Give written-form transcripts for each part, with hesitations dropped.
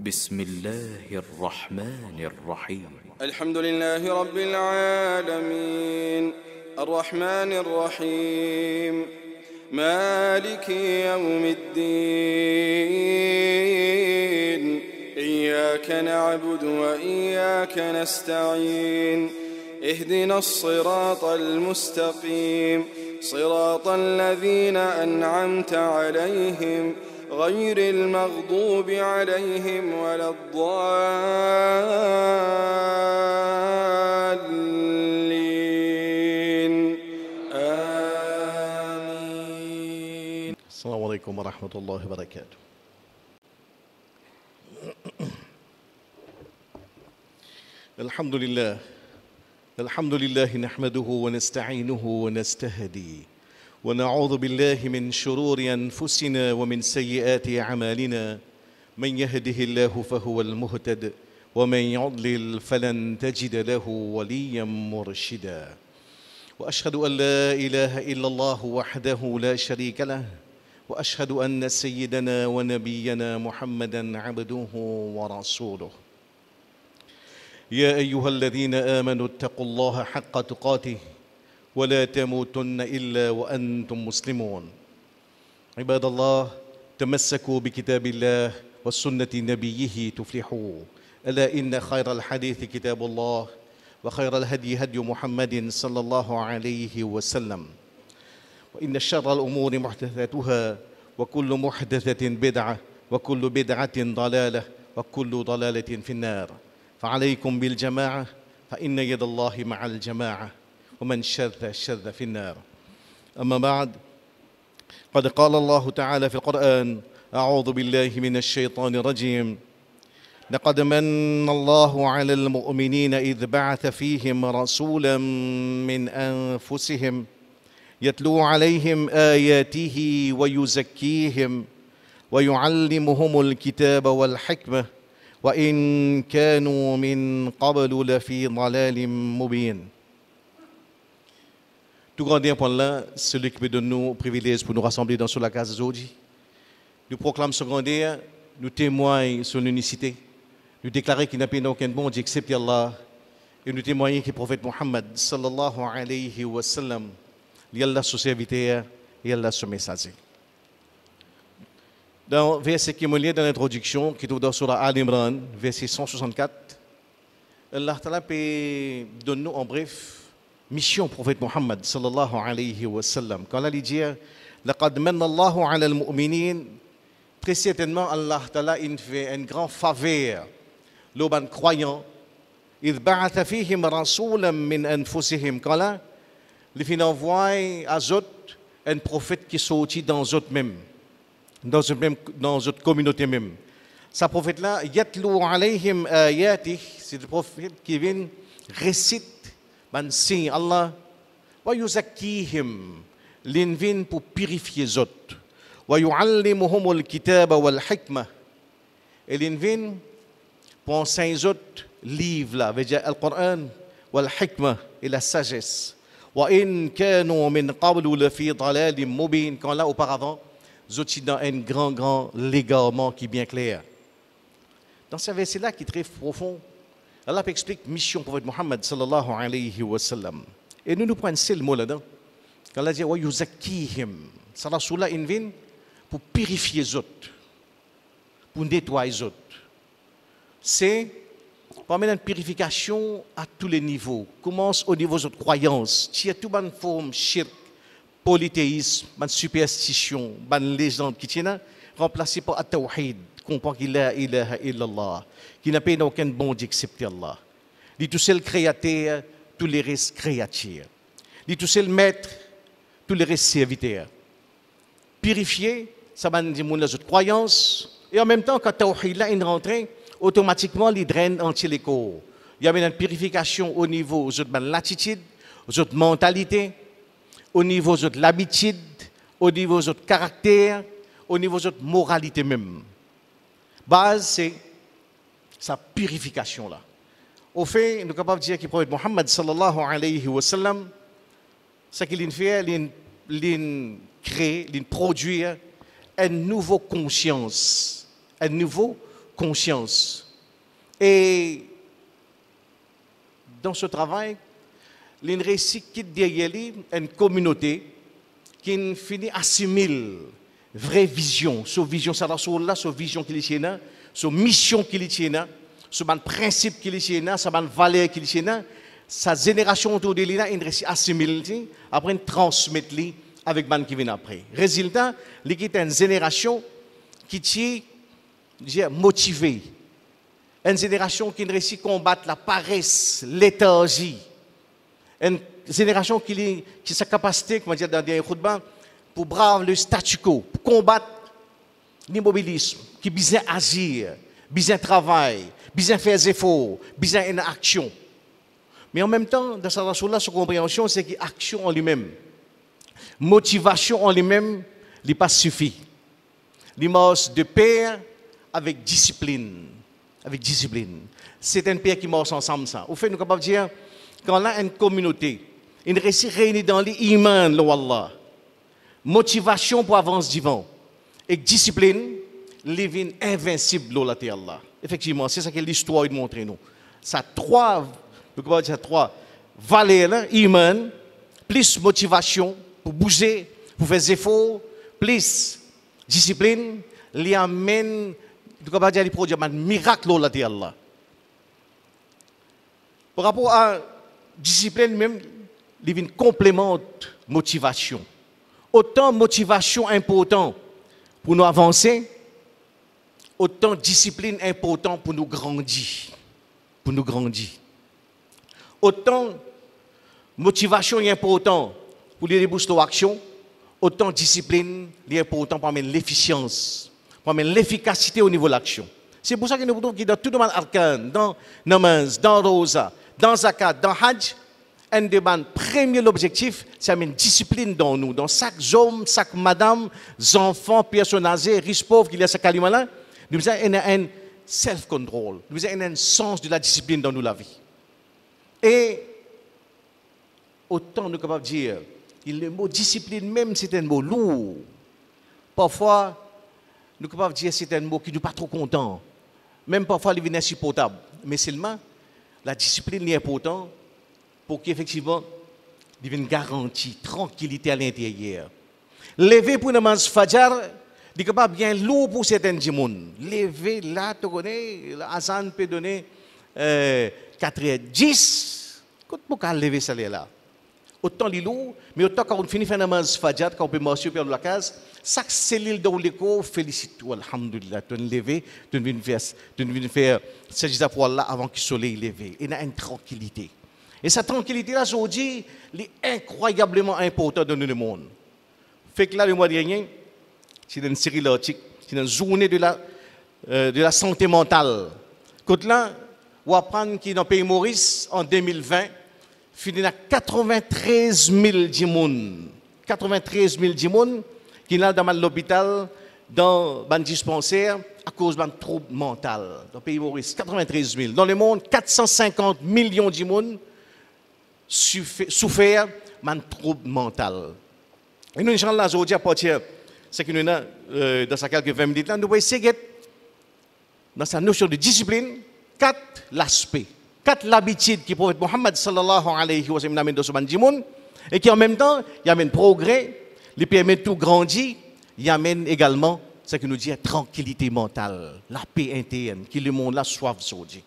بسم الله الرحمن الرحيم الحمد لله رب العالمين الرحمن الرحيم مالك يوم الدين إياك نعبد وإياك نستعين اهدنا الصراط المستقيم صراط الذين أنعمت عليهم غير المغضوب عليهم ولا الضالين آمين. السلام عليكم ورحمة الله وبركاته. الحمد لله نحمده ونستعينه ونستهدي ونعوذ بالله من شرور أنفسنا ومن سيئات أعمالنا من يهده الله فهو المهتد ومن يضلل فلن تجد له وليا مرشدا وأشهد أن لا إله إلا الله وحده لا شريك له وأشهد أن سيدنا ونبينا محمدا عبده ورسوله يا أيها الذين آمنوا اتقوا الله حق تقاته ولا تموتن إلا وأنتم مسلمون عباد الله تمسكوا بكتاب الله وسنة نبيه تفلحوا ألا إن خير الحديث كتاب الله وخير الهدي هدي محمد صلى الله عليه وسلم وإن شر الأمور محدثاتها وكل محدثة بدعة وكل بدعة ضلالة وكل ضلالة في النار فعليكم بالجماعة فإن يد الله مع الجماعة ومن شذ في النار. أما بعد قد قال الله تعالى في القرآن أعوذ بالله من الشيطان الرجيم لقد من الله على المؤمنين إذ بعث فيهم رسولا من أنفسهم يتلو عليهم آياته ويزكيهم ويعلمهم الكتاب والحكمة وإن كانوا من قبل لفي ضلال مبين. Tout grand bien point là, celui qui peut donner nous privilège pour nous rassembler dans la case aujourd'hui. Nous proclamons ce grand dia, nous témoignons son unicité, nous déclarons qu'il n'y a pas aucun bon Dieu excepté Allah, et nous témoignons que le prophète Muhammad sallallahu alayhi wa sallam, il y a son serviteur et Allah son messager. Dans le verset qui est lié dans l'introduction, qui est dans Surah Al-Imran, verset 164, Allah Ta'ala peut donner nous en bref mission prophète Muhammad sallallahu alayhi wa sallam. Quand Allah dit laqad manna Allahu 'ala al-mu'minin, très certainement Allah Ta'ala il fait une grande faveur aux croyants. إذ بعث فيهم رسولا من أنفسهم. Quand là, il fait envoyer à eux un prophète qui sortit dans eux même, dans notre communauté même. Ce prophète là, yatlu alayhim ayatih, c'est le prophète qui vient réciter ban signe Allah wa yuzakkihim l'invin pour purifier les autres wa yuallimuhum al-kitaba wal hikma et l'invin pour enseigner les autres livres là veut dire le Coran wal hikma et la sagesse wa in kanu min qablu la fi dalalin mubin quand là auparavant les autres dans un grand légarement qui est bien clair. Dans ce verset là qui est très profond, Allah explique mission pour prophète Muhammad sallallahu alayhi wa sallam. Et nous prenons ce mot là-dedans. Quand Allah dit wa yuzakkihim, ça va sous la invine pour purifier les autres, pour nettoyer les autres. C'est pour amener une purification à tous les niveaux. Commence au niveau de notre croyance. Tu as toute une forme shirk, polythéisme, une superstition, une légende qui tient remplacée par at-tawhid. Comprend qu'il la ilaha illallah, qu'il n'a pas aucun bon Dieu excepté Allah. Il est tout seul créateur, tous les restes créatures. Il est tout seul maître, tous les restes serviteurs. Purifier, ça va nous dire les autres croyances, et en même temps, quand tawhid là est rentré, automatiquement, il draine entier les corps. Il y a une purification au niveau de l'attitude, de la mentalité, au niveau de l'habitude, au niveau de notre caractère, au niveau de notre moralité même. Base, c'est sa purification là. Au fait, nous sommes capables de dire que le prophète Muhammad sallallahu alayhi wa sallam, ce qu'il fait, il crée, il produit une nouvelle conscience, une nouvelle conscience. Et dans ce travail, il récit quitte derrière lui une communauté qui finit assimile vraie vision, sa vision là, sa vision qu'il y a, sa mission qu'il y a, ce principe qu'il y a, sa valeur qu'il y a, sa génération autour de lui, il réussit à assimiler, après il transmettre avec les qui viennent après. Résultat, il y a une génération qui est motivée, une génération qui réussit à combattre la paresse, l'éthargie, une génération qui a sa capacité, comme on dit dans des khutbah, pour braver le statu quo, pour combattre l'immobilisme, qui besoin agir, besoin travail, besoin faire des efforts, besoin une action. Mais en même temps, dans cette sa compréhension, c'est que l'action en lui-même, motivation en lui-même, n'est pas suffit. Il marche de pair avec discipline. Avec discipline. C'est un pair qui marche ensemble. Ça. Au fait, nous sommes capables de dire, quand on a une communauté, une récit réunie dans l'iman, Allah, motivation pour avancer devant, et discipline, living invincible, Allah. Effectivement, c'est ça que l'histoire montre nous. Ça trois valeurs, iman, plus motivation pour bouger, pour faire des efforts, plus discipline, li amène, nous sommes capables de produire un miracle, Allah. Par rapport à discipline même, il complémente motivation. Autant motivation important pour nous avancer, autant discipline important pour nous grandir. Pour nous grandir. Autant motivation est important pour les déboucher l'action, autant discipline est important pour amener l'efficience, pour amener l'efficacité au niveau de l'action. C'est pour ça que nous trouvons que dans tout le monde arcan, dans namaz, dans rosa, dans zakat, dans hajj, un des premier objectif, c'est amener une discipline dans nous, dans chaque homme, chaque madame, enfants, personnes âgées, riches pauvres qui y a ce calima-là, nous avons un self-control, nous avons un sens de la discipline dans nous la vie. Et autant nous sommes capables de dire, le mot discipline même, c'est un mot lourd. Parfois, nous sommes capables de dire que c'est un mot qui n'est pas trop content. Même parfois, il est insupportable. Mais seulement, la discipline est importante pour qu'effectivement, il y ait une garantie, tranquillité à l'intérieur. Lever pour namaz fajar, il est capable bien lourd pour certains gens. Lever là, tu connais, l'azan peut donner 4h10. Quand on peut lever ça là. Autant les lourd, mais autant quand on finit faire namaz fajar, quand on peut marcher vers la case, chaque cellule dans l'écho félicite toi, alhamdulillah, tu es levé, tu viens faire sajda pour Allah avant que le soleil levé. Il y a une tranquillité. Et cette tranquillité-là, aujourd'hui, est incroyablement importante dans le monde. Fait que là, le mois dernier, c'est une série l'article, c'est une journée de la santé mentale. Quand là, on apprend que dans le pays Maurice, en 2020, il y a 93 000 djimoun. 93 000 djimoun qui sont dans l'hôpital, dans un dispensaire, à cause d'un trouble mental. Dans le pays Maurice, 93 000. Dans le monde, 450 millions de djimoun souffert d'un trouble mental. Et nous, Inch'Allah, aujourd'hui, à partir de dans quelques 20 minutes, là, nous allons essayer, dans sa notion de discipline, 4 aspects, 4 habitudes que le prophète Mohammed sallallahu alayhi wa sallam amène dans ce monde, et qui en même temps, il amène progrès, il permet tout grandir, il amène également ce que nous dit tranquillité mentale, la paix interne, qui le monde là soif aujourd'hui.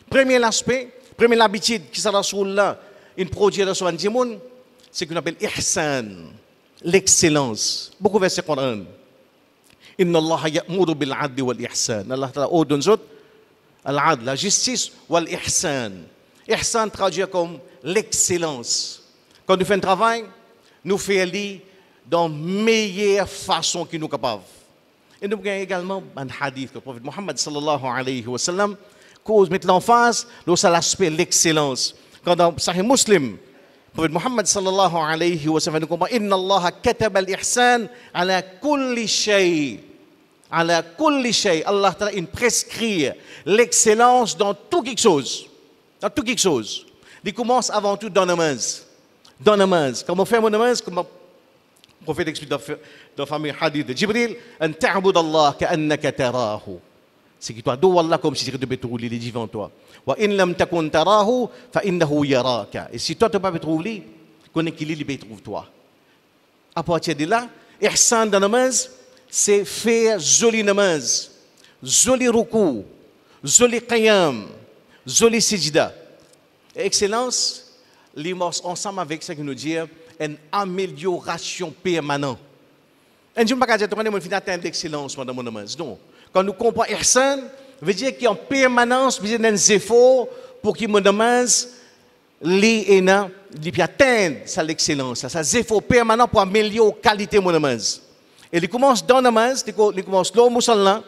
Premier aspect, première habitude qui s'est là, une produit dans ce monde, c'est ce qu'on appelle ihsan, l'excellence. Beaucoup de versets Coran. Inna Allah ya'muru bil 'adli wal ihsan. Allah Ta'ala ordonne al-'adl, la justice wal ihsan. Ihsan traduit comme l'excellence. Quand nous faisons un travail, nous faisons dans la meilleure façon que nous sommes capables. Et nous avons également un hadith que le prophète Mohammed sallallahu alayhi wa sallam cause mettre l'emphase sur l'aspect de l'excellence. Quand dans Sahih Muslim, le prophète Mohammed sallallahu alayhi wa sallam nous comprend Inna Allah kataba al-ihsan ala kulli shay. Ala kulli shay. Allah Ta'ala prescrit l'excellence dans tout quelque chose. Dans tout quelque chose. Il commence avant tout dans la namaz. Dans la namaz. Quand on fait mon namaz, comme le prophète explique dans le fameux hadith de Jibril, an ta'bud Allah ka'annaka tarahu. C'est que toi, dos Allah comme si tu devais trouver les devant toi. Wa in lam takun tarahu fa innahu yaraka. Et si toi tu ne peux pas trouver, connais qu'il il trouve toi. À partir de là, ihsan dans la namaz, c'est faire joli namaz, joli ruku, joli qiyam, joli sijda. Excellence, l'immense ensemble avec ce qui nous dit une amélioration permanente. Et je ne peux pas dire que nous avons atteindre l'excellence pendant mon namaz. Non. Quand nous comprenons ihsan, veut dire qu'il y a en permanence besoin d'un effort pour que mon namaz il atteindre l'excellence. Ça effort permanent pour améliorer la qualité de mon namaz. Et il commence dans le namaz, il commence là au musallan,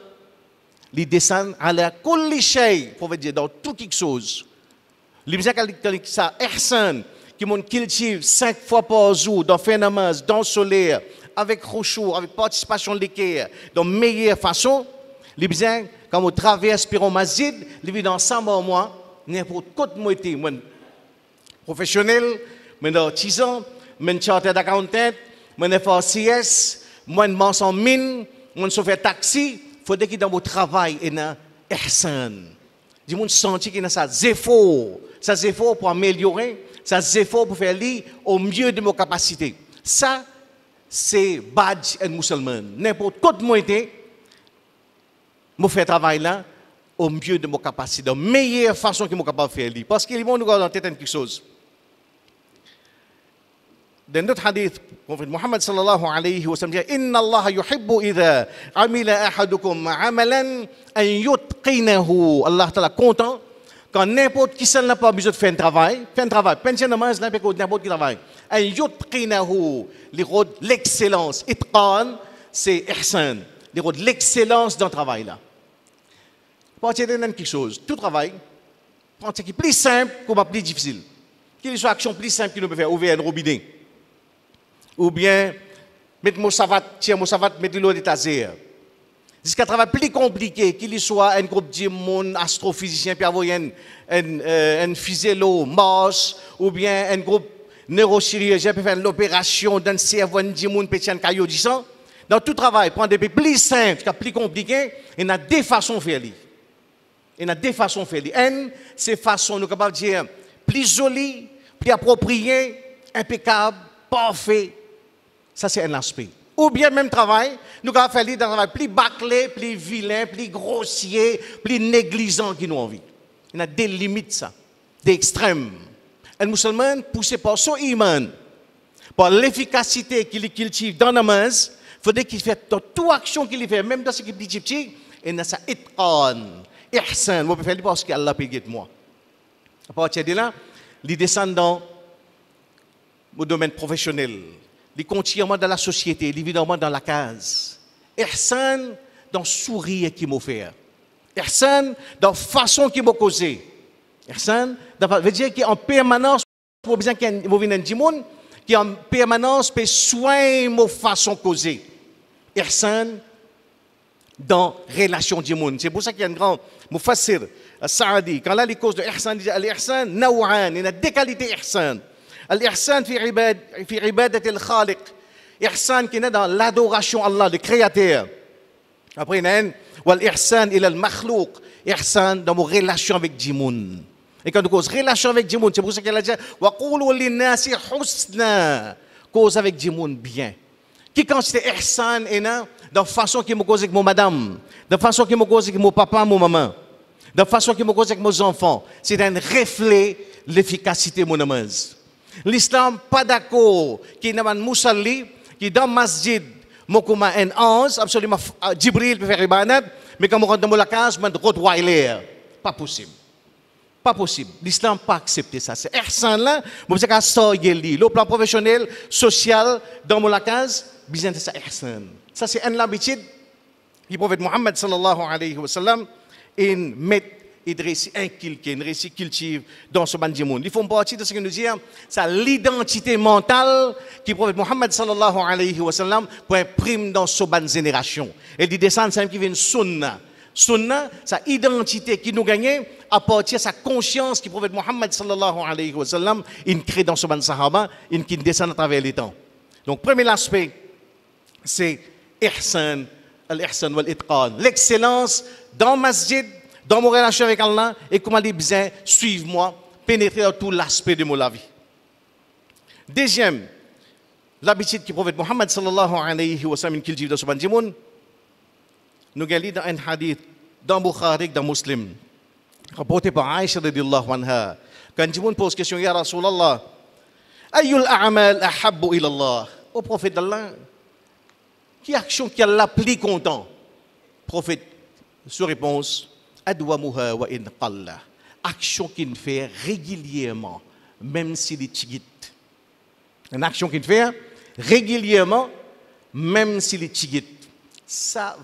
il descend à la kulli shay, pour dire dans tout quelque chose. Il besoin que ça ihsan, qui mon cultive 5 fois par jour dans fin namaz, dans le soleil, avec khushu, avec participation de l'équerre, de meilleure façon. Les besoins, quand on traverse Piron Masjid, les vit ensemble en moi, n'importe quoi moi été, moi professionnel, moi artisan, moi chartered accountant, moi FRCS, moi mens en mine, moi chauffeur taxi, faudrait qu'il dans mon travail et dans ihsan. Du monde senti qu'il a ça effort pour améliorer, ça effort pour faire lire au mieux de mes capacités. Ça c'est badge et musulman. N'importe quoi moi été je fais travail là au mieux de mes capacités, de la meilleure façon que je suis capable de faire. Parce qu'ils vont nous garder en tête quelque chose. Dans notre hadith, le prophète Muhammad sallallahu alayhi wa sallam dit Inna Allah yuhibbu idha amila ahadukum amalan an yutqinahu. Allah ta'ala content quand n'importe qui n'a pas besoin de faire un travail, pension namaz, n'importe qui travail. An yutqinahu, l'excellence. Itqan, c'est ihsan. L'excellence dans le travail là. Pour dire quelque chose, tout travail, prendre ce qui est plus simple comme plus difficile. Quelle soit l'action plus simple que nous pouvons faire, ouvrir un robinet. Ou bien, mettre mon savate, tirer mon savate, mettre l'eau de taser. Jusqu'à un travail plus compliqué, qu'il soit un groupe de monde astrophysicien, puis avoir un physiolo, Mars, ou bien un groupe neurochirurgien, puis faire l'opération d'un cerveau, un monde, petit caillou du sang. Dans tout travail, prendre des plus simples, plus compliqués, il y a deux façons de faire. Il y a deux façons de faire. Une, c'est façon, nous sommes capables de dire, plus jolie, plus appropriée, impeccable, parfait. Ça, c'est un aspect. Ou bien, même travail, nous sommes capables de faire un travail plus bâclé, plus vilain, plus grossier, plus négligent qui nous envie. Il y a des limites, ça, des extrêmes. Un musulman, poussé par son iman, par l'efficacité qu'il cultive dans la namaz, il faudrait qu'il fasse toute action qu'il fait, même dans ce qui est petit, et dans sa itqan, ihsan, je peux faire parce qu'Allah paye de moi. À partir de là, il descend dans le domaine professionnel, il continue dans la société, évidemment dans la case. Ihsan dans le sourire qu'il m'a fait. Ihsan dans la façon qu'il m'a causé. Ihsan, veut dire qu'en permanence, pour besoin qu'il y ait un monde qui en permanence peut soigner ma façon causée. Ihsan dans la relation du monde. C'est pour ça qu'il y a un grand mufassir, Saadi. Quand là, les causes de ihsan, il dit l'ihsan, naw'an, il y a deux qualités ihsan. L'ihsan fi ibadat al-khaliq. Ihsan qui est dans l'adoration Allah, le créateur. Après, il y a l'ihsan ila al-makhlouq. Ihsan dans nos relations avec du monde. Et quand nous cause relation avec du monde, c'est pour ça qu'elle a dit wa qulu lin-nasi husna. Cause avec du monde bien. Qui quand c'est ihsan et dans la façon qu'il me cause avec mon madame, de la façon qu'il me cause avec mon papa, mon maman, de la façon qu'il me cause avec mes enfants, c'est un reflet de l'efficacité de mon namaz. L'islam pas d'accord qui n'a pas musalli qui dans masjid mokuma un ange absolument Jibril peut faire ibadat mais quand on rentre dans la case man rottweiler pas possible. Pas possible. L'islam pas accepté ça. C'est ihsan là, moi c'est qu'à sortir le plan professionnel, social dans la case, besoin de ça ihsan. Ça c'est une habitude du prophète Muhammad sallallahu alayhi wa sallam et met et récit cultive dans ce bande du monde. Il faut partie de ce que nous disons, c'est l'identité mentale qui prophète Muhammad sallallahu alayhi wa sallam pour imprimer dans ce bande génération. Et il descend c'est qui vient sunna. Sunna, sa identité qui nous gagne à partir de sa conscience qui prophète Muhammad sallallahu alayhi wa sallam il crée dans ce bande sahaba, il qui descend à travers les temps. Donc premier aspect c'est ihsan al-ihsan wal-itqan. L'excellence dans le masjid, dans mon relation avec Allah, et comment les besoins suivent moi, pénétrer dans tout l'aspect de la vie. Deuxième, l'habitude que le prophète Muhammad sallallahu alayhi wa sallam qu'il dit dans ce bandimoun, nous avons dans un hadith, dans Bukhari, dans Muslim, rapporté par Aïcha radiyallahu anha, quand Jimoun pose question, Ya Rasulallah, Ayyul a'mal ahabbu ila Allah, au prophète d'Allah, qui action qui a la plus content? Prophète, sous réponse, Adwamuha wa in qalla, action qu'il fait régulièrement, même s'il est tigit. Une action qu'il fait régulièrement, même s'il est tigit. Ça,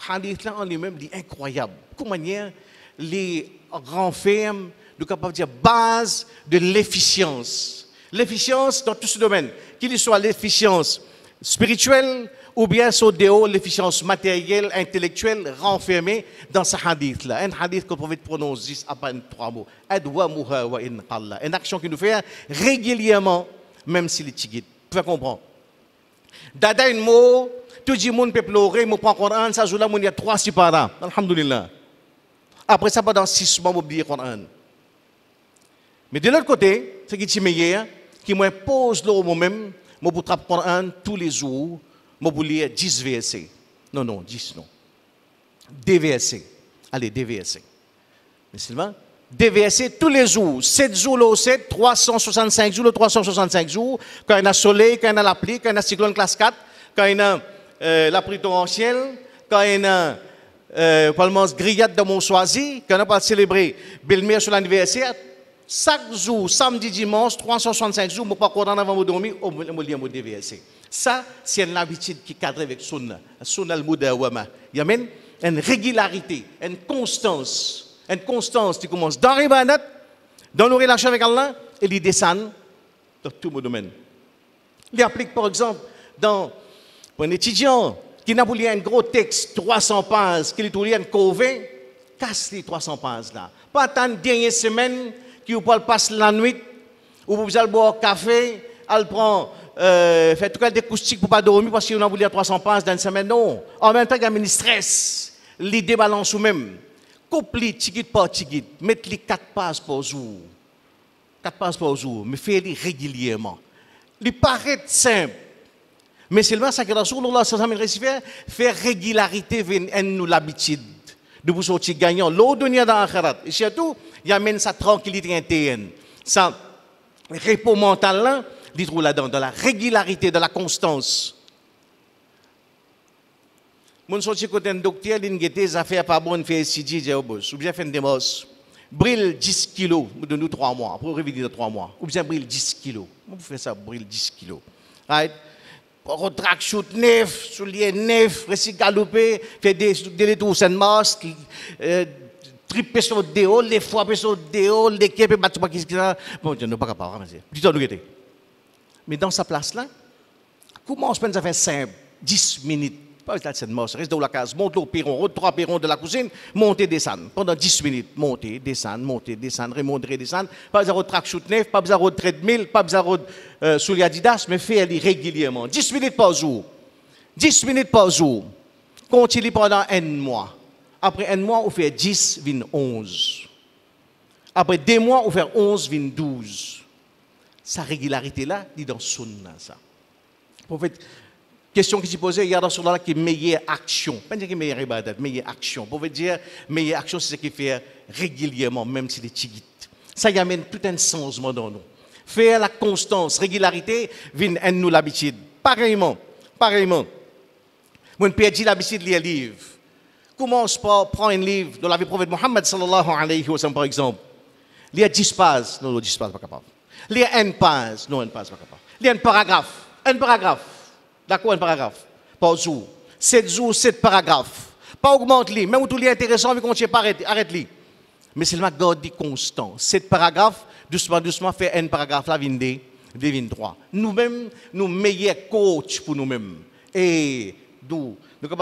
hadith-là en lui-même, est incroyable. Comment manière les renferme, nous capables de dire base de l'efficience. L'efficience dans tout ce domaine, qu'il soit l'efficience spirituelle ou bien sur l'efficience matérielle, intellectuelle, renfermée dans ce hadith-là. Un hadith que le prophète prononce juste à peine 3 mots. Adwamuha wa in qalla. Une action qu'il nous fait régulièrement, même s'il est tigit. Vous pouvez comprendre. Dada un mot, tout le monde peut pleurer, je prends le Coran, ça joue là, il y a 3 sipara. Alhamdulillah. Après ça, pendant 6 mois, je oublier le Coran. Mais de l'autre côté, ce qui est meilleur, qui m'impose moi-même, je vais le Coran tous les jours, je vais lire 10 versets. Non, 10 non. 2 versets. Allez, 2 versets. Mais seulement, 2 versets tous les jours. 7 jours le 7, 365 jours le 365 jours. Quand il y a soleil, quand il y a la pluie, quand il y a cyclone classe 4, quand il y a la pluie torrentielle, quand il y a parlement grillade de Montsoisy, quand on va célébrer Belle-Mère sur l'anniversaire, chaque jour, samedi, dimanche, 365 jours, je ne peux pas courir avant de dormir, je vais lire mon DVSC. Ça, c'est une habitude qui cadre avec Sunna. Sunna al-Mudawama. Il y a même une régularité, une constance qui commence dans les ibadat, dans nos relations avec Allah, et qui descend dans tous les domaines. Il applique, par exemple, pour un étudiant qui n'a pas lu un gros texte, 300 pages, qui lit un cové, casse les 300 pages là. Pas tant de dernière semaine, qui vous passe la nuit, ou vous allez boire café, elle prend, fait tout cas des acoustiques pour ne pas dormir parce qu'on a voulu 300 pages dans une semaine. Non. En même temps, il y a un stress, l'idée balance ou même. Couple tigit par tigit, mettez-les 4 pages par jour. 4 pages par jour, mais faites-les régulièrement. Il paraît simple. Mais seulement ça que Rasulullah sallallahu alayhi wa sallam fait régularité vers nous l'habitude de vous sortir gagnant. L'autre dunya dans l'akhirat. Et surtout, il amène sa tranquillité interne. Sa repos mental là, il trouve là-dedans, dans la régularité, dans la constance. Mon sorti côté un docteur, il a des affaires pas bonnes, fait CG, ou bien fait une démos. Brille 10 kilos, de nous 3 mois, pour revenir dans 3 mois. Ou bien brille 10 kilos. Vous faites ça, brille 10 kilos. Right? Retract shoot neuf, soulier neuf, récit galopé, fait des détours sans masque, triper sur le déo, les fois sur le déo, l'équipe battre pas qui ça. Bon, je ne pas capable, du temps nous était. Mais dans sa place là, comment on se fait simple, 10 minutes. Pas de cette mort, reste dans la case, monte au perron, 3 perrons de la cuisine, monter, descendre. Pendant 10 minutes, monter, descendre, remonter, descendre. Pas besoin de track shoot neuf, pas besoin de treadmill, pas besoin de souliers Adidas, mais faire-le régulièrement. 10 minutes par jour. 10 minutes par jour. Continue pendant 1 mois. Après 1 mois, on fait 10, 11. Après 2 mois, on fait 11, 12. Sa régularité-là, dit dans Sunna, ça. Prophète, question qui s'est posée, il y a dans Rasulallah qui est meilleure action. Pas dire que meilleure ibadat, meilleure action. Pour dire, meilleure action, c'est ce qu'il fait régulièrement, même si les tigit. Ça y amène tout un changement dans nous. Faire la constance, régularité, vient à nous l'habitude. Pareillement. Mon père dit l'habitude de lire un livre. Commence par prendre un livre de la vie du prophète Muhammad sallallahu alayhi wa sallam, par exemple. Lire 10 pages. Non, 10 pages, pas capable. Lire 1 page. Non, 1 page, pas capable. Lire un paragraphe. D'accord, un paragraphe par jour. 7 jours, 7 paragraphes. Pas augmente-les. Même où tout est intéressant, mais continue pas arrête-les. Mais seulement garde constant. 7 paragraphes, doucement, fait un paragraphe là, 23. Nous-mêmes, nous meilleurs coachs pour nous-mêmes. Et nous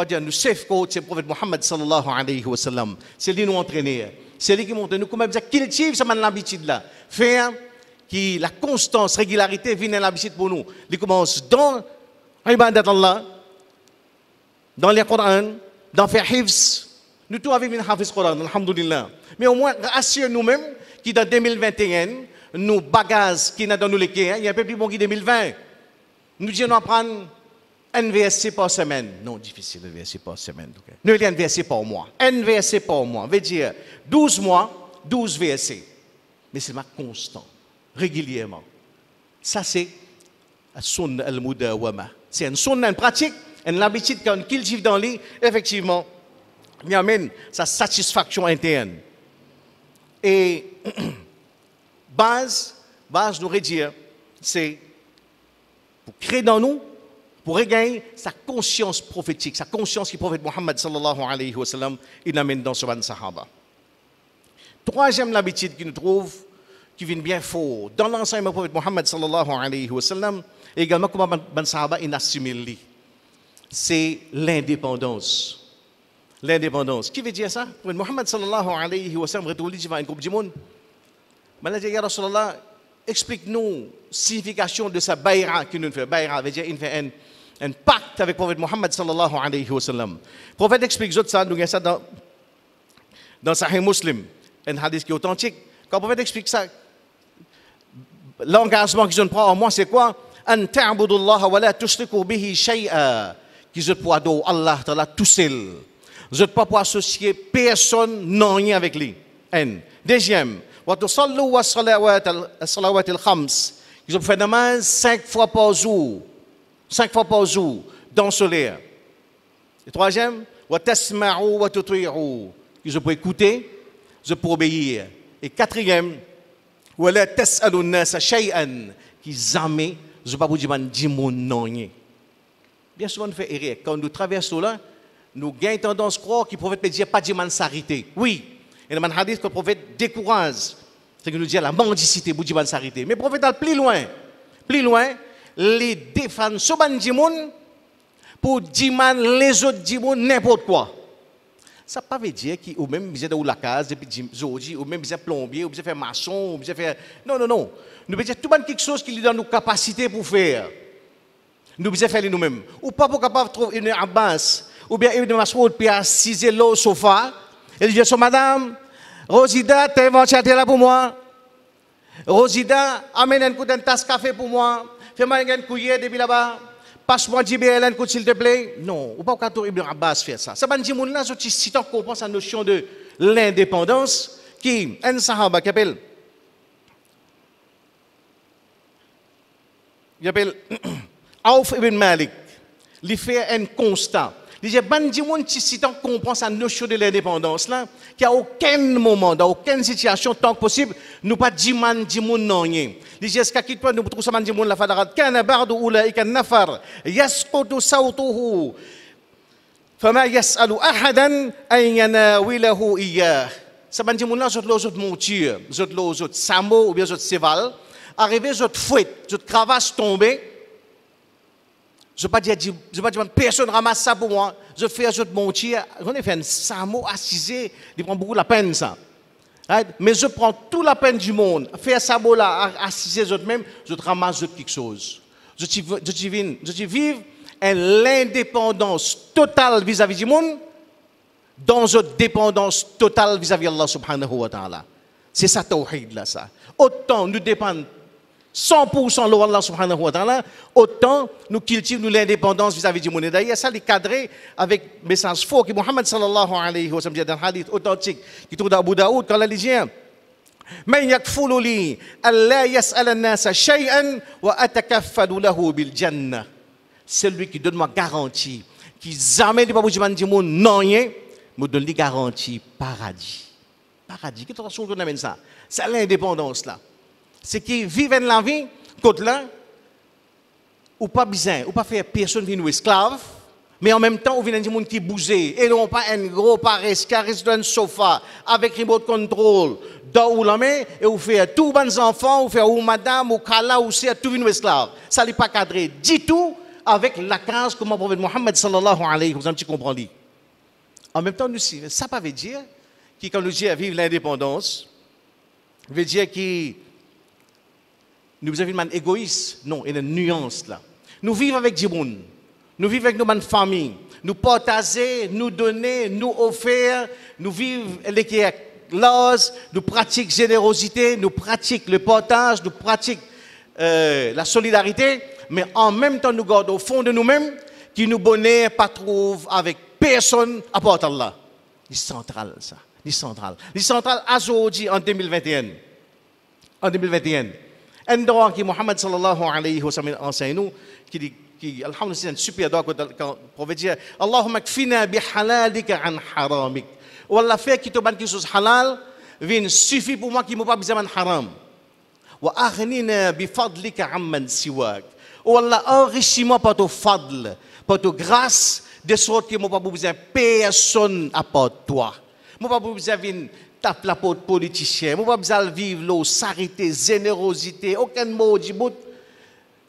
dire, nous safe coach, c'est le prophète Muhammad sallallahu alayhi wa sallam. C'est lui nous entraîner. C'est lui qui montre nous comment dire, cultive cette habitude là. Faire qui la constance, régularité vient dans l'habitude pour nous. Il commence dans l'ibadat Allah, dans les Coran, d'en faire hifz. Nous tous avec une hafiz Coran, alhamdulillah. Mais au moins, assurez nous-mêmes qui dans 2021, nous bagages qui dans nous les il y a un peu plus bon qui 2020. Nous disons nous prendre un verset par semaine. Non, difficile, un verset par semaine. Nous il y a un verset par mois. Un verset par mois. Veut dire 12 mois, 12 versets. Mais c'est ma constant, régulièrement. Ça c'est la sunna al-mudawama. C'est une sunna, une pratique, une habitude qu'on cultive dans lui, effectivement, il amène sa satisfaction interne. Et base, nous dire, c'est pour créer dans nous, pour regagner sa conscience prophétique, sa conscience que le prophète Mohammed sallallahu alayhi wa sallam, il amène dans ce ban sahaba. Troisième habitude qu'il nous trouve, qui vient bien fort dans l'enseignement du prophète Mohammed sallallahu alayhi wa sallam, et également comment ban sahaba il assimile, c'est l'indépendance. L'indépendance. Qui veut dire ça? Le prophète Mohammed sallallahu alayhi wa sallam retourne devant un groupe du monde. Mais là, ya Rasulallah, explique-nous la signification de sa bayra qu'il nous fait. Bayra veut dire qu'il fait un pacte avec le prophète Mohammed sallallahu alayhi wa sallam. Le prophète explique ça, nous avons ça dans Sahih Muslim, un hadith qui est authentique. Quand le prophète explique ça, l'engagement qu'ils prend en moi, c'est quoi? An ta'budullaha wa la tushriku bihi shay'a. Qu'ils pour adorer Allah ta'ala tout seul. Vous n'êtes pas pour associer personne non rien avec lui. Deuxième, wa tusallu wa salawat al-khams. Ils ont fait namaz 5 fois par jour. 5 fois par jour dans ce l'air. Et troisième, wa tasma'u wa tuti'u. Ils ont pour écouter, ils ont pour obéir. Et quatrième, wa la tas'alu an-nasa shay'an. Qui jamais, ils n'ont pas pour dire non rien. Bien souvent, nous faisons erreur. Quand nous traversons là, nous gagnons tendance à croire que le prophète ne dit pas de sarité. Oui, et dans le hadith que le prophète décourage, c'est que nous dit la mendicité pour dire sarité. Mais le prophète va plus loin, les défendre sur le pour dire les autres dire n'importe quoi. Ça ne veut pas dire que ou même besoin de la case depuis aujourd'hui, ou même besoin de plombier, ou besoin de faire maçon, ou besoin de faire. Non. Nous besoin de tout quelque chose qui est dans nos capacités pour faire. Nous devons faire nous-mêmes. Ou pas pour capable de trouver une Abbas, ou bien une Massoud, puis assiser là au sofa. Et il dit, madame, Rosida, tu as inventé là pour moi. Rosida, amène un coup de tasse café pour moi. Fais-moi une cuillère depuis là-bas. Passe-moi JBL un coup s'il te plaît. Non, ou pas pour Ibn Abbas faire ça. Ça va dire, là, si tu comprends sa notion de l'indépendance, qui, un sahaba qui appelle, Auf ibn Malik, il fait un constat. Il dit, si tu comprends sa notion de l'indépendance, là, qu'il n'y a aucun moment, dans aucune situation, tant que possible, nous pas dire non rien. Il dit, est-ce qu'il nous trouve ça dire la fadarat, kana bardu ulaika nafar, yasqutu sawtuhu, fama yas'alu ahadan an yanawilahu iyah. Ça veut dire là, autres montures, autres samo ou bien autres cheval, arrivé, autres fouette, autres cravache tombée. Je ne vais pas dire personne ramasse ça pour moi. Je fais un jeu de montier. J'en ai fait un samo assisé. Il prend beaucoup la peine, ça. Right? Mais je prends toute la peine du monde. Faire ça là, assiser les autres même, je ramasse quelque chose. Je vis l'indépendance totale vis-à-vis du monde, dans une dépendance totale vis-à-vis d'Allah subhanahu wa ta'ala. C'est ça, tawhid là, ça. Autant nous dépendons 100% de Allah subhanahu wa ta'ala, autant nous cultivons l'indépendance vis-à-vis du monde. D'ailleurs, ça est cadré avec le message fort que Mohammed sallallahu alayhi wa sallam dit dans un hadith authentique qui trouve dans Abu Daoud quand il dit Man yakfulu li alla yas'ala an-nasa shay'an wa atakaffalu lahu bil jannah. Celui qui donne ma garantie, qui jamais ne pas vous dire non rien, me donne les garanties paradis. Paradis. Qu'est-ce que tu amène ça? C'est l'indépendance là. C'est qui vivent la vie, côté là, ou pas besoin, ou pas faire personne venir esclave, mais en même temps, ou venir des gens qui bougent, et non pas un gros paresse qui reste dans un sofa avec remote control, dans ou la main, et vous faire tous les enfants, ou faire ou madame, ou kala, ou c'est tout venir esclave. Ça n'est pas cadré du tout avec la case comme le prophète Mohammed sallallahu alayhi wa sallam, tu comprends lui. En même temps, nous, ça ne veut pas dire que quand nous disons vivre l'indépendance, veut dire que nous avons une égoïste. Non, il y a une nuance là. Nous vivons avec des gens. Nous vivons avec nos familles. nous partager, nous donner, nous offrir, nous vivre l'ause, nous pratiquons générosité, nous pratiquons le partage, nous pratiquons la solidarité, mais en même temps nous gardons au fond de nous-mêmes qui nous bonheur pas trouve avec personne à part Allah. C'est central ça, c'est central. C'est central aujourd'hui en 2021. En 2021. Un droit qui Mohammed sallallahu alayhi wa sallam enseigne nous qui dit alhamdulillah c'est un super droit quand on veut dire Allahumma kfina bi halalika an haramik. Wallah fait qui te ban quelque chose halal vient suffit pour moi qui m'a pas besoin de haram. Wa aghnina bi fadlika amman siwak. Wallah enrichis-moi par ton fadl, par ton grâce de sorte que m'a pas besoin personne à part toi. M'a pas besoin de tape la porte politicien, m'a pas besoin de vivre l'eau, sarité, générosité, aucun mot du bout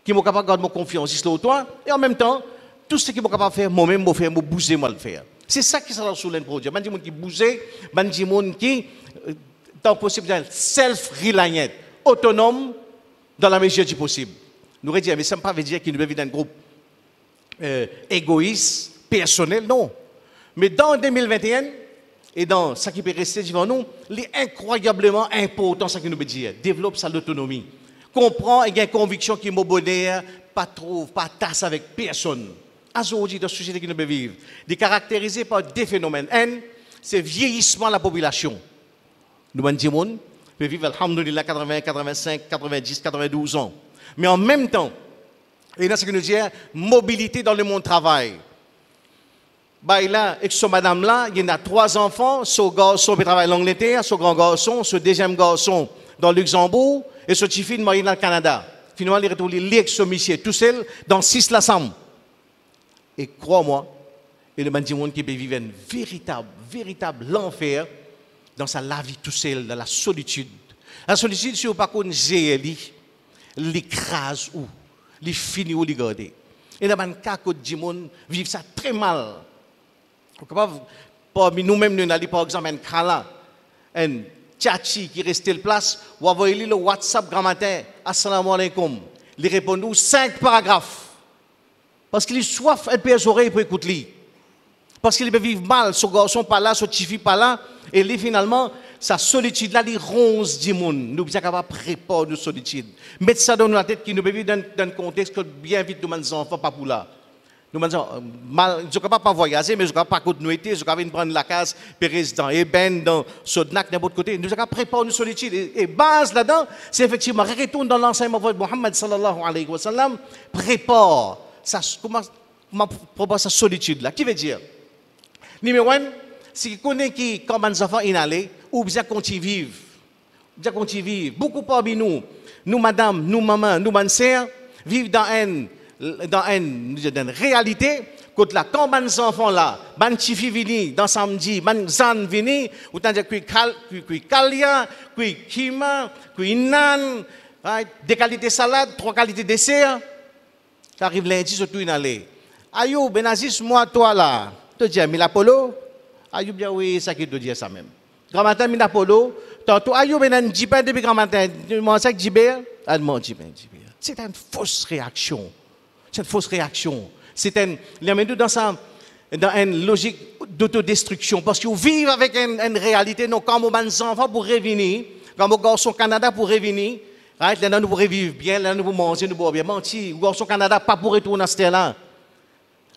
qui m'a capable de garder mon confiance sur toi et en même temps tout ce qui m'a capable de faire moi-même me faire me bouger moi le faire. C'est ça qui sera sur l'improduit. Man dit monde qui bouger, man dit monde qui tant possible self-reliant, autonome dans la mesure du possible. Nous redire mais ça ne veut pas dire qu'il nous vivre dans un groupe égoïste, personnel, non. Mais dans 2021 et dans ce qui peut rester devant nous, c'est incroyablement important ce que nous veut dire. Développe sa autonomie. Comprend et gagne conviction qu'il m'a bonheur, pas trouve, pas tasse avec personne. Aujourd'hui, dans la société que nous vivons, est caractérisé par deux phénomènes. Un, c'est vieillissement de la population. Nous avons dit, nous vivons, alhamdoulilah, 80, 85, 90, 92 ans. Mais en même temps, et dans ce que nous disons, mobilité dans le monde du travail. Bah, là, avec ce madame-là, il y en a 3 enfants, ce garçon qui travaille en Angleterre, ce grand garçon, ce deuxième garçon dans le Luxembourg, et ce petit fils marié dans le Canada. Finalement, il retrouve ce monsieur tout seul dans 6 ensemble. Et crois-moi, il y a des gens qui peuvent vivre un véritable enfer dans la vie tout seul, dans la solitude. La solitude, si vous ne pouvez pas gérer, l'écrase ou, les finit ou les garder. Et dans le cas que des gens vivent ça très mal. Parmi nous-mêmes, nous avons par exemple un cas là, un tchachi qui restait le place, ou envoyez le WhatsApp grand matin, assalamu alaikum. Il répond 5 paragraphes. Parce qu'il est soif, elle peut les oreilles pour écouter. Parce qu'il peut vivre mal, ce garçon pas là, ce petit fille pas là, et lui finalement, sa solitude là, il ronce du monde. Nous sommes capables de préparer notre solitude. Mettre ça dans la tête qui nous peut vivre dans un contexte que bien vite nous sommes enfants, pas pour là. Nous sommes mal, je ne suis pas voyager, mais je ne suis pas nous été, je suis capable de prendre la case, président, et ben, dans Sodnak, n'importe côté. Nous sommes capables de préparer notre solitude. Et base là-dedans, c'est effectivement, retourne dans l'enseignement de Mohammed sallallahu alayhi wa sallam, prépare. Comment propose sa solitude là? Qui veut dire? Numéro 1, si vous connaissez comment les enfants sont allés, ou bien continuer vivre. Bien continuer vivre. Beaucoup parmi nous, madame, nous maman, nous sœurs, vivent dans une réalité, quand les enfants là, les petits filles viennent dans samedi, les zan viennent, ou tant que kalia, kima, nan, des qualités salade, 3 qualités dessert. Ça arrive lundi, surtout une allée. Ayoub, Benazis, moi, toi là, tu dis, Milapolo? Ayoub, bien oui, ça qui te dit ça même. Grand matin, Milapolo, tantôt, Ayoub, Benan, Djibé, depuis grand matin, moi, ça que Djibé? Djibé. C'est une fausse réaction. C'est une fausse réaction. C'est dans une logique d'autodestruction. Parce qu'ils vivent avec une réalité, non, quand mon enfant pour revenir, quand mon garçon au Canada pour revenir, là, nous pourrons vivre bien, là, nous pourrons manger, nous pourrons bien mentir. Ou au Canada, pas pour retourner à ce terre-là.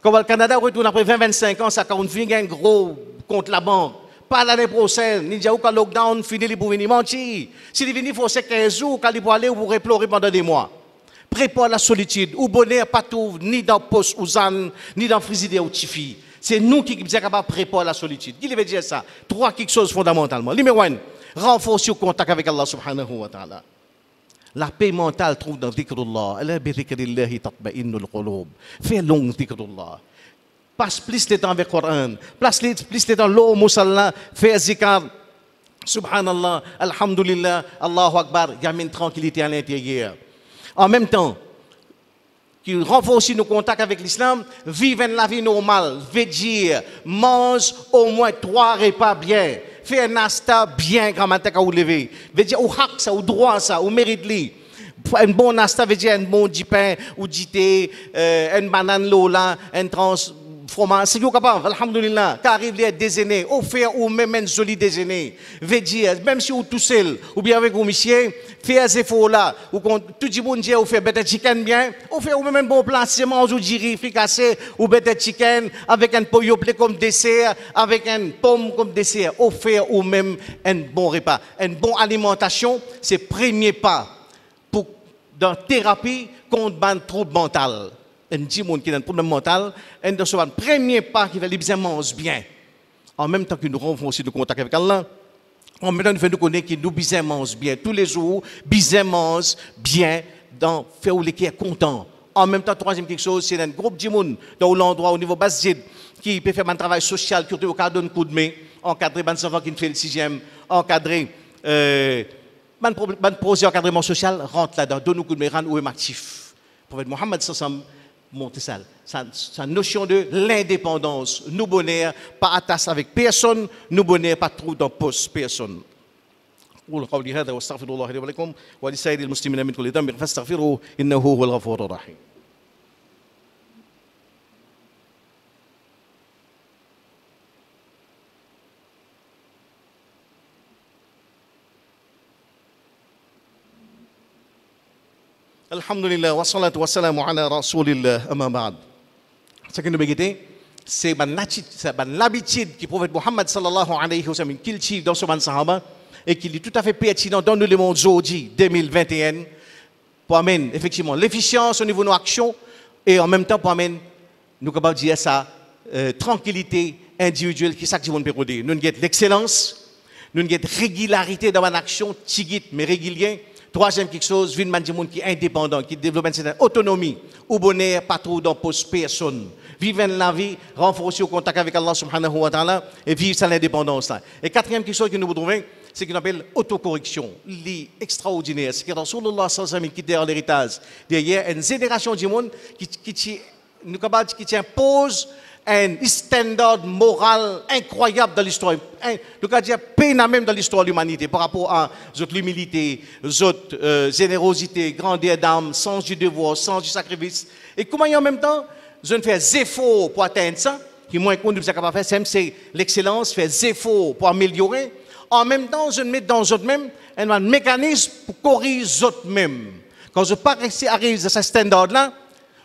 Quand le Canada retourne après 20-25 ans, ça compte finir un gros compte la banque. Pas l'année prochaine. Ni dire que le lockdown finit pour venir mentir. S'il est venu, il faut 15 jours, quand il peut aller, vous pleurer pendant des mois. Prépare la solitude. Ou bonheur, pas tout, ni dans le poste ou zan, ni dans le frigidaire ou tifi. C'est nous qui sommes capables de préparer la solitude. Qui veut dire ça? 3 quelque chose fondamentalement. Numéro 1, renforcer le contact avec Allah subhanahu wa ta'ala. La paix mentale trouve dans dhikrullah. Allah bi dhikrillahi tatma'innul qulub. Fais long dhikrullah. Passe plus de temps avec le Coran. Passe plus de temps l'eau musalla. Fais zikar. Subhanallah. Alhamdulillah. Allahu Akbar. Il y a une tranquillité à l'intérieur. En même temps, qui renforce nos contacts avec l'islam, vivre la vie normale. Veut dire, mange au moins 3 repas bien. Fais un nasta bien quand matin quand vous levez. Veut dire, ou hak ça, ou droit ça, ou mérite li. Un bon nasta veut dire un bon du pain, ou du thé, une banane lola, un fromage, si vous êtes capable, alhamdoulilah, qu'arrive les déjeuner, offrir ou même un joli déjeuner, veut dire, même si vous tout seul, ou bien avec vous, monsieur, faire ces efforts là, ou quand tout le monde dit, vous faites better chicken bien, ou faire ou même un bon plat, c'est manger ou giri, fricassé, ou better chicken, avec un pollo plé comme dessert, avec une pomme comme dessert, offrir ou même un bon repas. Une bonne alimentation, c'est le premier pas pour, dans la thérapie contre un trouble mental. Un petit monde qui a un problème mental, un de le premier pas qui va lui bien manger bien. En même temps que nous renforçons le contact avec Allah, en même temps nous connaître que nous bien manger bien tous les jours, bien manger bien dans faire les qui est content. En même temps, troisième quelque chose, c'est un groupe de monde dans l'endroit au niveau basé qui peut faire un travail social, qui au cas d'un coup de main, encadrer les enfants qui font le sixième, encadrer les projets d'encadrement social, rentre là-dedans, donne nous coup de main, rendre ou actif. Le prophète Mohammed monter ça. Sa notion de l'indépendance, nous bonheur, pas attache avec personne, nous bonheur, pas trop dans poste personne. أقول قولي هذا واستغفر الله لي ولكم ولسائر المسلمين من كل ذنب فاستغفروه إنه هو الغفور الرحيم. الحمد لله والصلاة والسلام على رسول الله أما بعد. Ce que nous méritons, c'est l'habitude que le prophète Mohammed sallallahu alayhi wa sallam cultive dans ce ban sahaba et qui est tout à fait pertinent dans le monde aujourd'hui 2021 pour amener effectivement l'efficience au niveau de nos actions et en même temps pour amener nous capables de dire ça tranquillité individuelle qui chaque jour peut produire. Nous avons l'excellence, nous avons régularité dans une action tigite mais régulière. Troisième quelque chose, vient de monde qui est indépendant, qui développe une certaine autonomie, ou bonheur, pas trop dans poste personne. Vivre la vie, renforcer le contact avec Allah subhanahu wa ta'ala et vivre sa indépendance là. Et quatrième quelque chose que nous vous trouvons, c'est ce qu'on appelle autocorrection. L'extraordinaire, c'est que Rasulullah sallallahu alayhi wa sallam qui est l'héritage. Derrière une génération du monde qui impose un standard moral incroyable dans l'histoire. Nous avons dire peine même dans l'histoire de l'humanité par rapport à l'humilité, générosité, grandeur d'âme, sens du devoir, sens du sacrifice. Et comment en même temps, je fais des efforts pour atteindre ça, qui moins qu'on nous capable de faire, c'est l'excellence, faire des efforts pour améliorer. En même temps, je mets dans eux même un mécanisme pour corriger eux même. Quand je ne pas arriver à ce standard-là,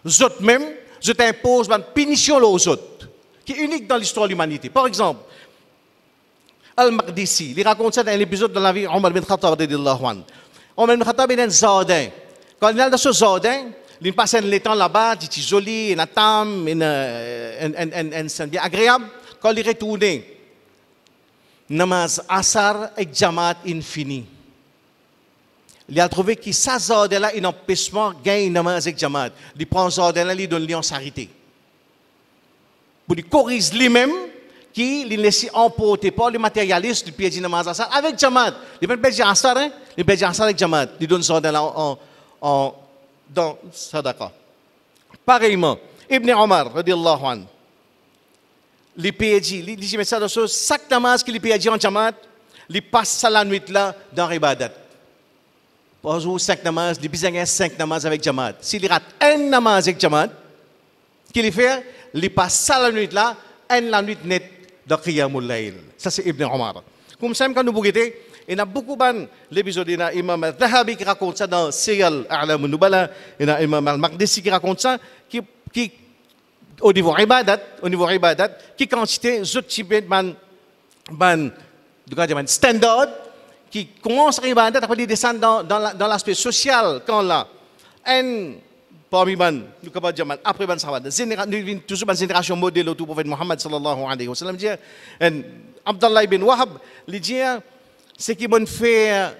eux même, je t'impose une punition aux autres, qui est unique dans l'histoire de l'humanité. Par exemple, Al-Maqdisi, il raconte ça dans l'épisode de la vie d'Omar bin Khattab. Omar bin Khattab est un jardin. Quand il est dans ce jardin, il passe le temps là-bas, il est joli, il est tam, il est bien agréable. Quand il est retourné, namaz asar et jamaat infini. Il a trouvé que ça jardin-là, il empêchement gagne namaz et jamaat. Il prend ce jardin-là, il donne lui en charité. Pour lui corriger lui-même, qui les laisse emporter par les matérialistes, il dit namaz asar avec jamaat. Il ne peut pas dire asar, il peut dire asar avec jamaat. Il donne ce jardin-là dans sadaqa. Pareillement, Ibn Omar, radiallahu anhu, les pédis, il dit ça de choses, chaque namaz qu'il pédit en jamaat, il passe la nuit là dans l'ibadat. Par jour, 5 namaz, il besoin 5 namaz avec jamaat. S'il rate un namaz avec jamaat, qu'il fait, il passe la nuit là, la nuit net dans Qiyamul Layl. Ça c'est Ibn Omar. Comme ça, quand nous regardons, il y a beaucoup l'épisode, il y a Imam al-Dhahabi qui raconte ça dans Siyal A'lam al-Nubala, il y a Imam al-Maqdisi qui raconte ça, qui au niveau ibadat, qui quantité, standard, qui commence à ibadat, après il descend dans l'aspect social, quand là, parmi nous capables de dire, après ban sahabat, toujours une génération modèle autour du prophète Mohammed sallallahu alayhi wa sallam, dit, Abdallah ibn Wahab, il dit, c'est qui m'ont fait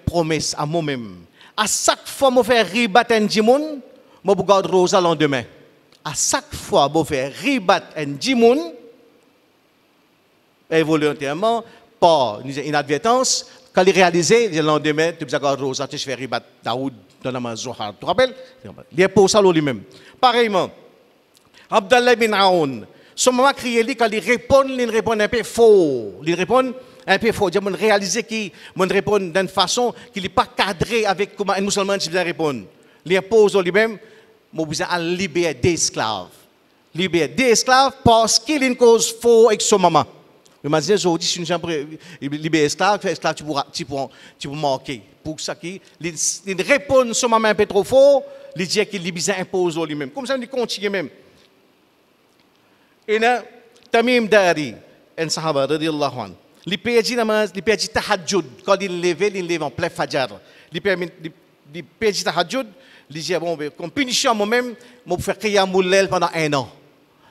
promesse à moi-même. À chaque fois que je fais ribat un djimoun, je regarde Rosa le lendemain. À chaque fois que je fais ribat un djimoun, volontairement, par une inadvertance, quand il réalisait, le lendemain, tu regardes Rosa, tu fais ribat Daoud dans la Zohar. Tu te rappelles? Il est pour ça lui-même. Pareillement, Abdallah ibn Aoun, son moment crié, quand il répond un peu faux. Il répond un peu faux. Il réalise qu'il répond d'une façon qu'il n'est pas cadré avec comment un musulman doit répondre. Il impose lui-même, il a libéré des esclaves. libérer des esclaves parce qu'il y a une cause faux avec son maman. Imaginez aujourd'hui, si nous sommes libérer esclaves, tu pourras marquer. Pour ça, il répond à son maman un peu trop fort, il dit qu'il impose lui-même. Comme ça, il continue même. Et là, Tamim Dari, un sahaba, radiyallahu anhu, il perdit namaz, il perdit tahajjud, quand il lève en plein fajr. Il perdit tahajjud, il dit, bon, comme punition à moi-même, je vais faire qiyamul layl pendant 1 an.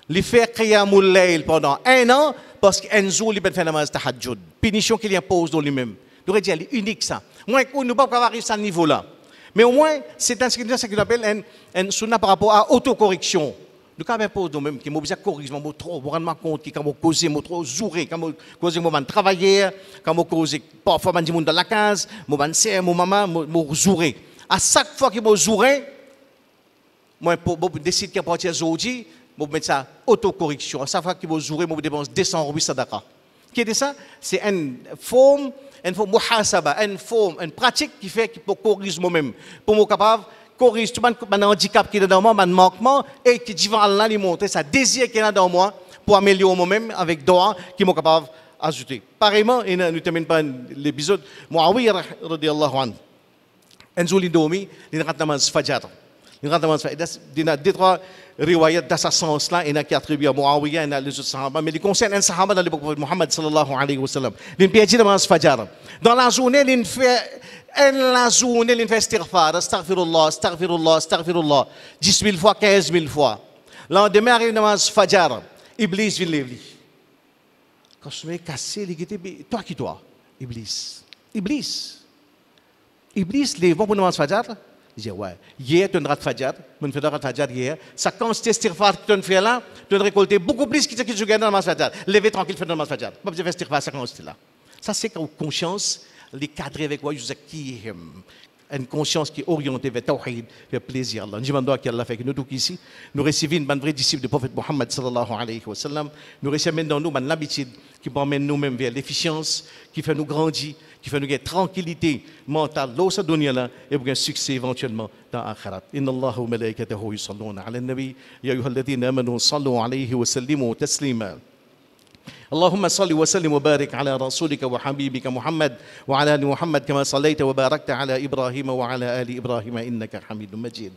Il fait qiyamul layl pendant 1 an, parce qu'un jour, il peut faire namaz tahajjud. Punition qu'il impose dans lui-même. Je devrais dire, c'est unique ça. Moi, nous ne pouvons pas arriver à ce niveau-là. Mais au moins, c'est ce qu'on appelle un sunnah par rapport à autocorrection. Nous avons imposé nous-mêmes que nous devons corriger, nous trop, nous rendre compte que nous avons causé, nous trop zouré, nous avons causé, nous avons travaillé, nous avons causé, parfois, nous avons dans la case, nous avons serré, nous avons zouré. À chaque fois que nous avons zouré, moi, je décide qu'à partir d'aujourd'hui, je vais mettre ça autocorrection. À chaque fois que nous avons zouré, je dépense 200 roupies sadaqa. Qu'est-ce que ça? C'est une forme muhasaba, une pratique qui fait qu'il peut corriger moi-même. Pour moi capable corriger tout le handicap qui est dans moi, un manquement, et qui dit Allah lui montrer sa désir qui est dans moi pour améliorer moi-même avec doa qui est capable d'ajouter. Pareillement, et nous terminons par l'épisode, Muawiyah radiyallahu anhu, un jour il dormi, il rentre dans le fajr. Il rentre dans le fajr. Il y a 2-3 riwayat dans ce sens-là, il y a qui attribuent à Muawiyah et à les autres sahaba, mais il concerne un sahaba dans l'époque de Muhammad sallallahu alayhi wa sallam. Il perdit dans le fajr. Dans la journée, il fait istighfar, astaghfirullah, astaghfirullah, astaghfirullah, 10 000 fois, 15 000 fois. Lendemain, arrive dans le fajr, Iblis vient lever. Quand je me suis cassé, il dit, toi qui toi? Iblis. Iblis, les vents pour le fajr? Il dit, ouais, hier, tu as un fajr, tu as un fajr hier, ça quantité istighfar que tu as fait là, tu as récolté beaucoup plus que ce que tu gagnes dans le fajr. Levez tranquille, fais dans le fajr. Pas besoin de faire istighfar, ça quantité là. Ça, c'est quand conscience, les cadrer avec moi, une conscience qui est orientée vers Tawhid, vers plaisir. Allah. Je demande à Allah fait que nous tous ici, nous recevons une vraie disciple du prophète Muhammad sallallahu alayhi wa sallam. Nous recevons dans nous l'habitude qui emmène nous-mêmes vers l'efficience, qui fait nous grandir, qui fait nous gagner tranquillité mentale dans cette dunya-là et pour un succès éventuellement dans l'akhirat. Inna Allah wa malaikatahu yusalluna ala nabi ya ayyuhalladhina amanu sallu alayhi wa sallimu taslima. اللهم صل وسلم وبارك على رسولك وحبيبك محمد وعلى ال محمد كما صليت وباركت على ابراهيم وعلى ال ابراهيم انك حميد مجيد.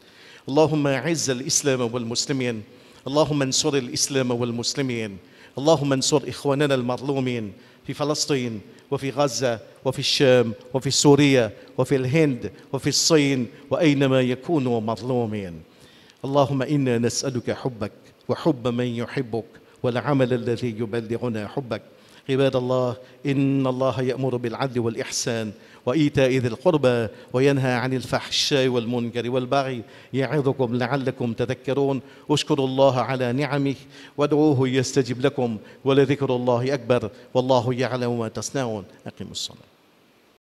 اللهم اعز الاسلام والمسلمين، اللهم انصر الاسلام والمسلمين، اللهم انصر اخواننا المظلومين في فلسطين وفي غزه وفي الشام وفي سوريا وفي الهند وفي الصين واينما يكونوا مظلومين. اللهم انا نسالك حبك وحب من يحبك والعمل الذي يبلغنا حبك. عباد الله، إن الله يأمر بالعدل والإحسان وإيتاء ذي القربى وينهى عن الفحشاء والمنكر والبغي يعظكم لعلكم تذكرون. اشكروا الله على نعمه وادعوه يستجب لكم ولذكر الله أكبر والله يعلم ما تصنعون. أقيموا الصلاة.